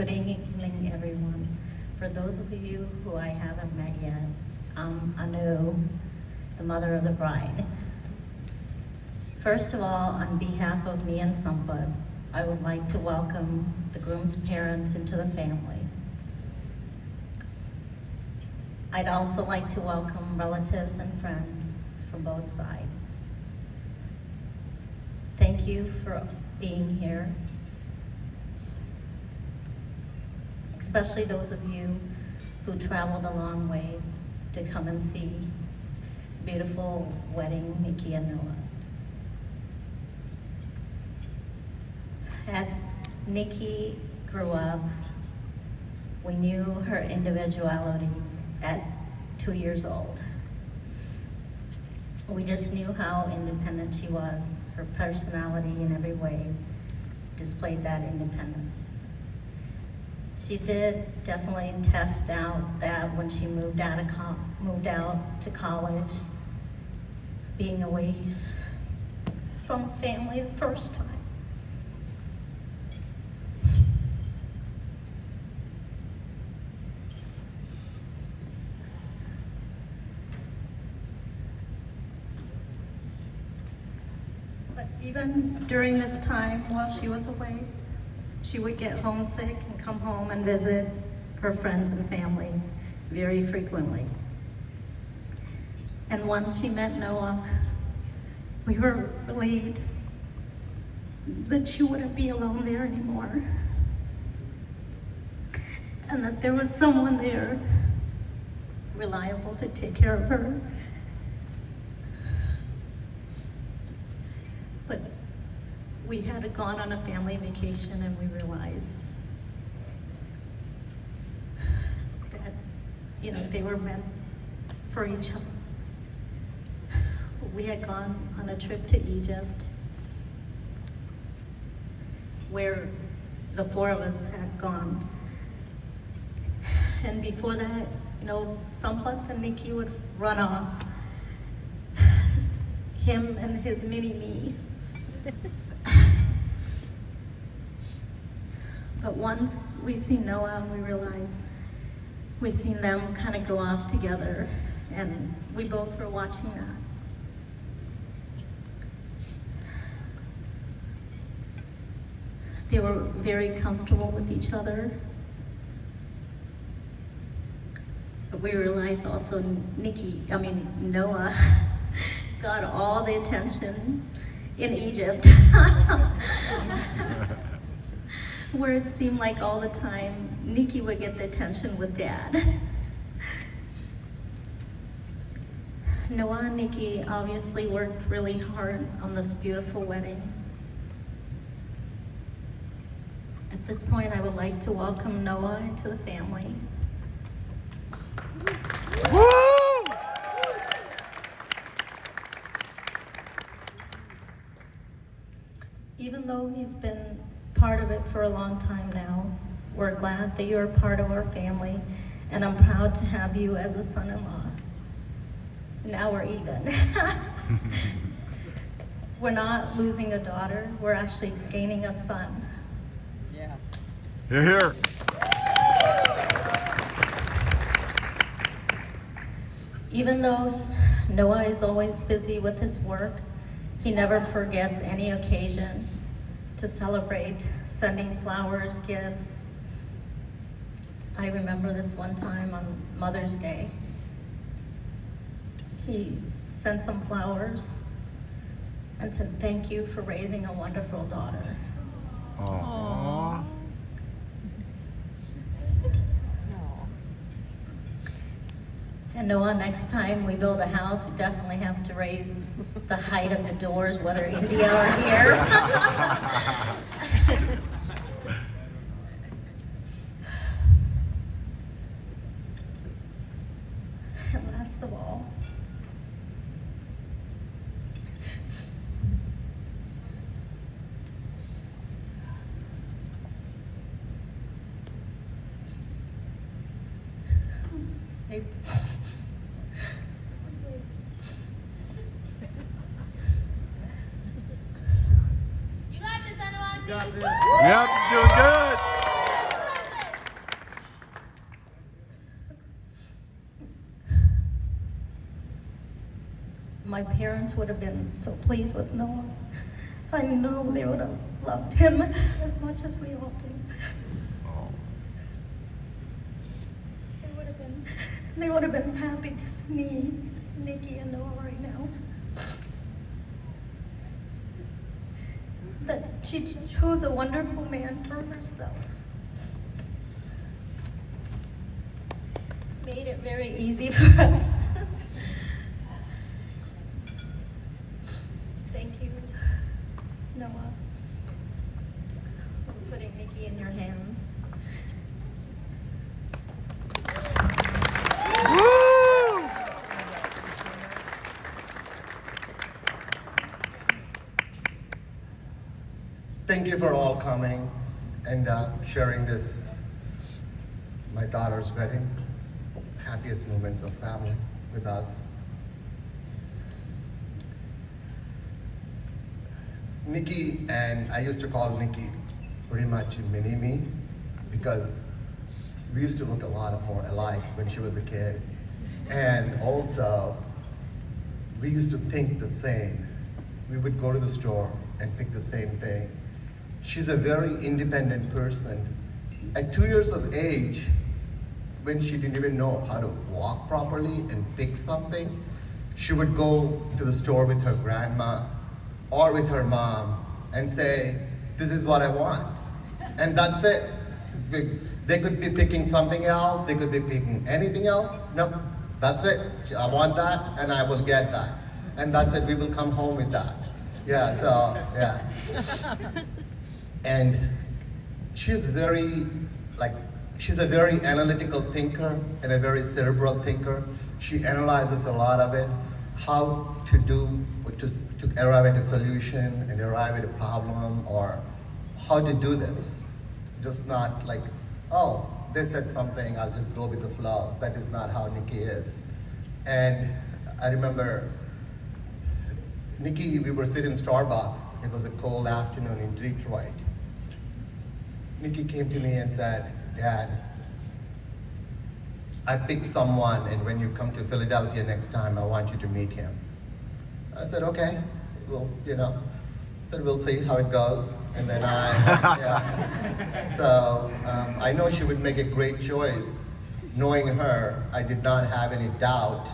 Good evening, everyone. For those of you who I haven't met yet, I'm Anu, the mother of the bride. First of all, on behalf of me and Sampath, I would like to welcome the groom's parents into the family. I'd also like to welcome relatives and friends from both sides. Thank you for being here, especially those of you who traveled a long way to come and see beautiful wedding Niki and Noah's. As Niki grew up, we knew her individuality at 2 years old. We just knew how independent she was. Her personality in every way displayed that independence. She did definitely test out that when she moved out to college, being away from family the first time. But even during this time while she was away, she would get homesick and come home and visit her friends and family very frequently. And once she met Noah, we were relieved that she wouldn't be alone there anymore, and that there was someone there reliable to take care of her. But we had gone on a family vacation and we realized that, they were meant for each other. We had gone on a trip to Egypt where the four of us had gone. And before that, Sampath and Niki would run off, him and his mini-me. But once we see Noah, we realize we seen them kind of go off together, and we both were watching that. They were very comfortable with each other. But we realized also Noah got all the attention in Egypt, where it seemed like all the time Niki would get the attention with Dad. Noah and Niki obviously worked really hard on this beautiful wedding. At this point, I would like to welcome Noah into the family. Woo! Even though he's been part of it for a long time now, we're glad that you're a part of our family, and I'm proud to have you as a son-in-law. Now we're even. We're not losing a daughter, we're actually gaining a son. Yeah. Hear, hear. Even though Noah is always busy with his work, he never forgets any occasion to celebrate, sending flowers, gifts. I remember this one time on Mother's Day. He sent some flowers and said, "Thank you for raising a wonderful daughter." Aww. And Noah, next time we build a house, we definitely have to raise the height of the doors, whether India or here. And last of all, I got this. Yep, doing good. my parents would have been so pleased with Noah. I know they would have loved him as much as we all do. Oh. They would have been happy to see me, Nikki, and Noah right now. That she chose a wonderful man for herself. Made it very easy for us. Thank you, Noah, for putting Nikki in your hands. Woo! Thank you for all coming and sharing this, my daughter's wedding, happiest moments of family with us. Nikki, and I used to call Nikki pretty much mini-me because we used to look a lot more alike when she was a kid. And also, we used to think the same. We would go to the store and pick the same thing. She's a very independent person. At 2 years of age, when she didn't even know how to walk properly and pick something, she would go to the store with her grandma or with her mom and say, "This is what I want." And that's it. They could be picking something else, they could be picking anything else. No, that's it. I want that and I will get that. And that's it, we will come home with that. Yeah, so, yeah. And she's a very analytical thinker and a very cerebral thinker. She analyzes a lot of it, how to arrive at a solution and arrive at a problem, or how to do this. Just not like, oh, they said something, I'll just go with the flow. That is not how Nikki is. And I remember Nikki, we were sitting in Starbucks. It was a cold afternoon in Detroit. Nikki came to me and said, "Dad, I picked someone, and when you come to Philadelphia next time, I want you to meet him." I said, "Okay, well, said we'll see how it goes." And then yeah. So I know she would make a great choice. Knowing her, I did not have any doubt,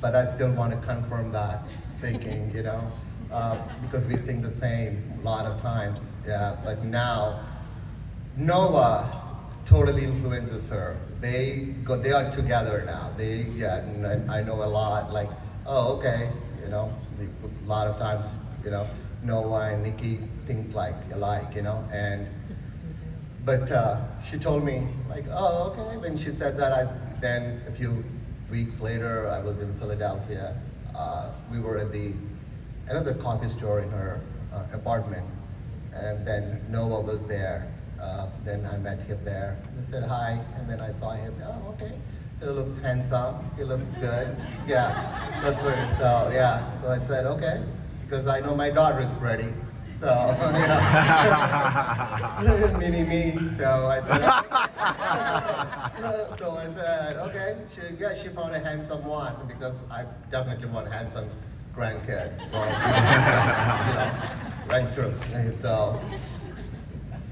but I still want to confirm that thinking, because we think the same a lot of times. Yeah, but now Noah totally influences her. They are together now. And I know a lot, like, oh, okay, a lot of times, Noah and Nikki think alike, but she told me, like, oh, okay. When she said that, then a few weeks later, I was in Philadelphia. We were at another coffee store in her apartment, and then Noah was there. Then I met him there. I said hi, and then I saw him. Oh, okay. He looks handsome. He looks good. Yeah, that's weird. So yeah, so I said okay, because I know my daughter is pretty. So mini me. So I said. Okay. So I said okay. She found a handsome one, because I definitely want handsome grandkids. So right through. So.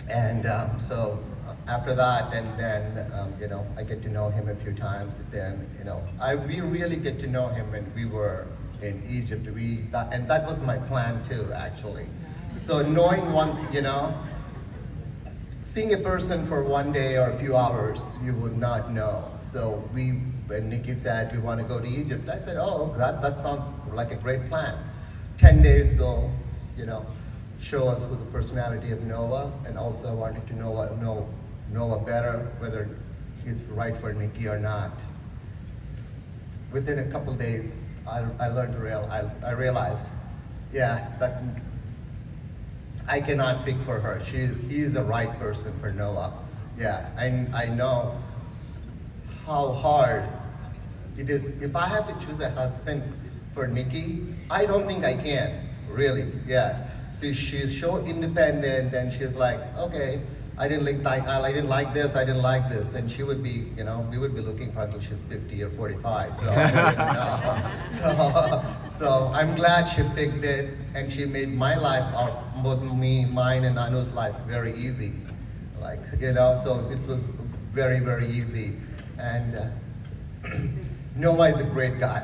And so after that, and then I get to know him a few times. Then we really get to know him when we were in Egypt. And that was my plan too, actually. So knowing seeing a person for one day or a few hours, you would not know. So when Nikki said we want to go to Egypt, I said, oh, that sounds like a great plan. 10 days will, show us with the personality of Noah, and also I wanted to know Noah better, whether he's right for Nikki or not. Within a couple days, I realized, yeah, that I cannot pick for her. He's the right person for Noah. Yeah, I know how hard it is. If I have to choose a husband for Nikki, I don't think I can, really, yeah. So she's so independent, and she's like, okay, I didn't like this, and she would be, we would be looking for until she's 50 or 45. So, So I'm glad she picked it, and she made my life, both mine and Anu's life, very easy. Like, so it was very, very easy. And Noah is a great guy.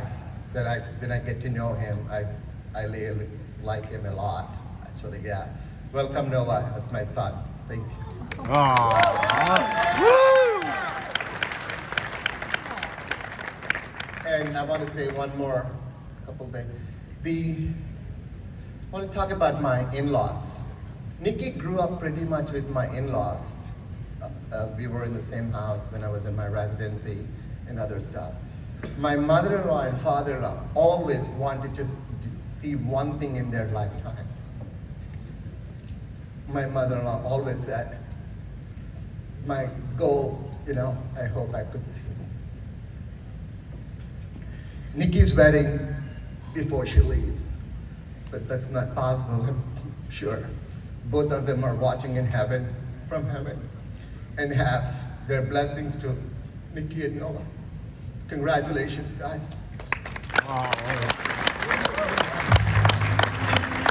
When I get to know him, I really like him a lot, actually, yeah. Welcome, Noah, as my son. Thank you. Aww. Woo! And I want to say one more couple things. I want to talk about my in-laws. Niki grew up pretty much with my in-laws. We were in the same house when I was in my residency and other stuff. My mother-in-law and father-in-law always wanted to see one thing in their lifetime. My mother-in-law always said, my goal, I hope I could see Niki's wedding before she leaves. But that's not possible, I'm sure. Both of them are watching in heaven, from heaven, and have their blessings to Niki and Noah. Congratulations, guys. Wow.